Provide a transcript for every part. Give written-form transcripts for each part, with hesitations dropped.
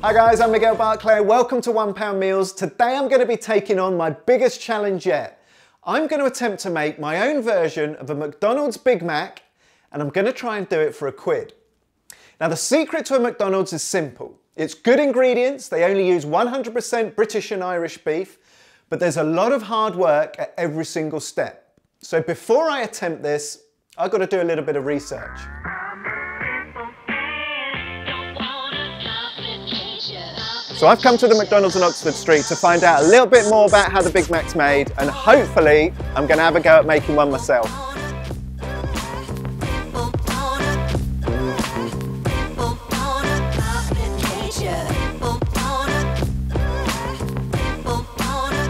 Hi guys, I'm Miguel Barclay. Welcome to £1 Meals. Today I'm going to be taking on my biggest challenge yet. I'm going to attempt to make my own version of a McDonald's Big Mac, and I'm going to try and do it for £1. Now the secret to a McDonald's is simple. It's good ingredients, they only use 100% British and Irish beef, but there's a lot of hard work at every single step. So before I attempt this, I've got to do a little bit of research. So I've come to the McDonald's on Oxford Street to find out a little bit more about how the Big Mac's made, and hopefully I'm going to have a go at making one myself.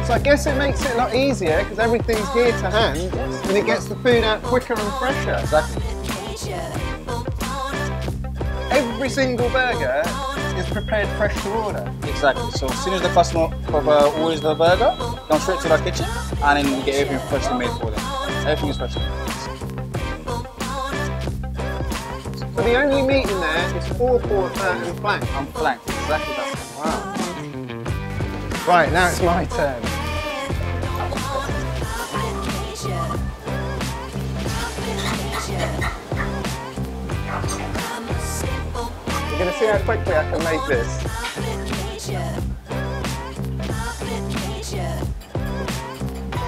So I guess it makes it a lot easier because everything's here to hand and it gets the food out quicker and fresher. Exactly. Every single burger is prepared fresh to order. Exactly. So as soon as the customer orders the burger, come straight to the kitchen and then we get everything freshly made for them. Everything is freshly made. So the only meat in there is forequarter and flank. And flank, exactly that. Wow. Right, now it's my turn. You're going to see how quickly I can make this.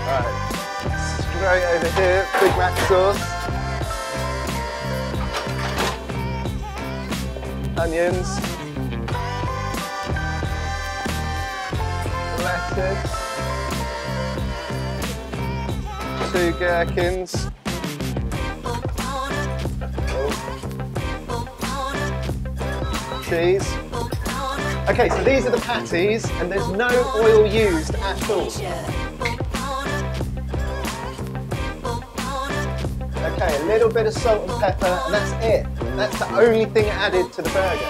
Right, straight over here, Big Mac sauce. Onions. Lettuce. 2 gherkins. Cheese. Okay, so these are the patties, and there's no oil used at all. Okay, a little bit of salt and pepper, and that's it. That's the only thing added to the burger.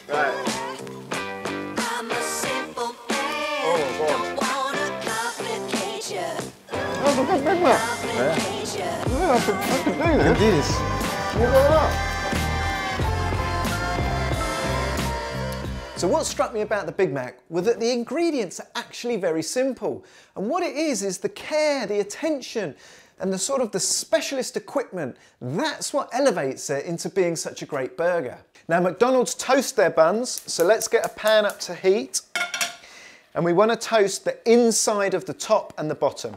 Right. Oh, God. That's a good Big Mac. Yeah. Yeah, I could do this. You can do this. Look at that. So what struck me about the Big Mac was that the ingredients are actually very simple. And what it is the care, the attention, and the sort of the specialist equipment. That's what elevates it into being such a great burger. Now McDonald's toast their buns, so let's get a pan up to heat. And we want to toast the inside of the top and the bottom.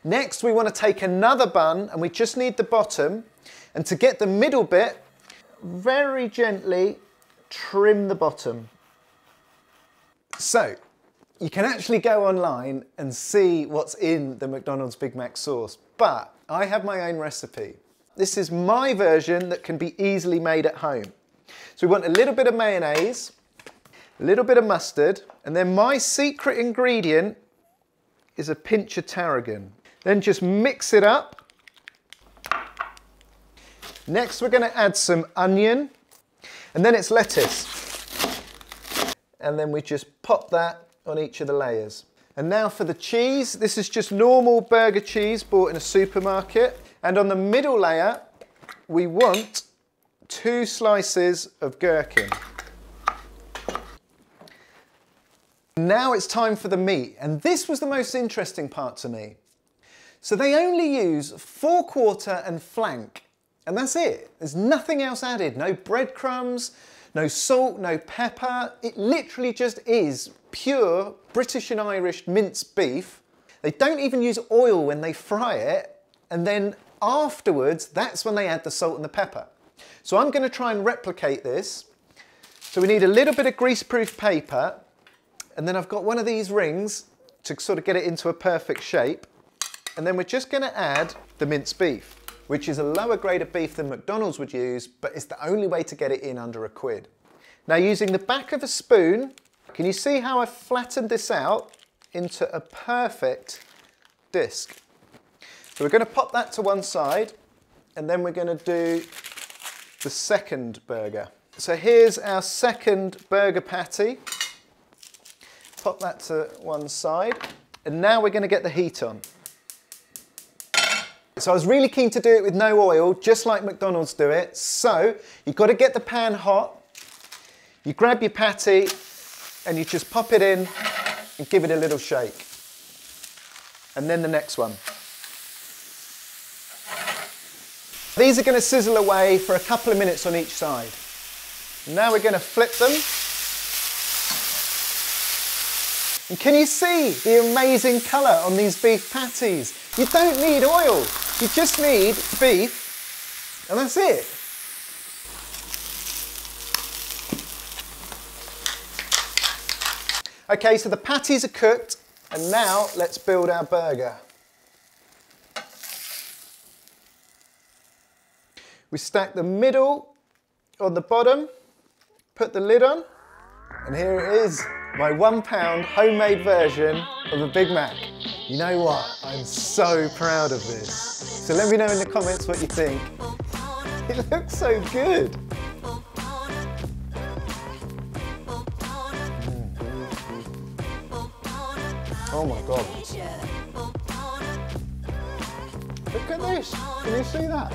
Next, we want to take another bun, and we just need the bottom. And to get the middle bit, very gently trim the bottom. So, you can actually go online and see what's in the McDonald's Big Mac sauce, but I have my own recipe. This is my version that can be easily made at home. So we want a little bit of mayonnaise, a little bit of mustard, and then my secret ingredient is a pinch of tarragon. Then just mix it up. Next we're going to add some onion, and then it's lettuce. And then we just pop that on each of the layers. And now for the cheese, this is just normal burger cheese bought in a supermarket. And on the middle layer, we want 2 slices of gherkin. Now it's time for the meat, and this was the most interesting part to me. So they only use forequarter and flank, and that's it. There's nothing else added, no breadcrumbs, no salt, no pepper. It literally just is pure British and Irish minced beef. They don't even use oil when they fry it, and then afterwards, that's when they add the salt and the pepper. So I'm going to try and replicate this. So we need a little bit of greaseproof paper, and then I've got one of these rings to sort of get it into a perfect shape. And then we're just going to add the minced beef, which is a lower grade of beef than McDonald's would use, but it's the only way to get it in under £1. Now using the back of a spoon, can you see how I've flattened this out into a perfect disc? So we're going to pop that to one side, and then we're going to do the second burger. So here's our second burger patty. Pop that to one side, and now we're going to get the heat on. So I was really keen to do it with no oil, just like McDonald's do it. So you've got to get the pan hot. You grab your patty and you just pop it in and give it a little shake. And then the next one. These are going to sizzle away for a couple of minutes on each side. Now we're going to flip them. And can you see the amazing colour on these beef patties? You don't need oil, you just need beef, and that's it. Okay, so the patties are cooked, and now let's build our burger. We stack the middle on the bottom, put the lid on, and here it is, my £1 homemade version of a Big Mac. You know what? I'm so proud of this. So let me know in the comments what you think. It looks so good. Oh my God. Look at this. Can you see that?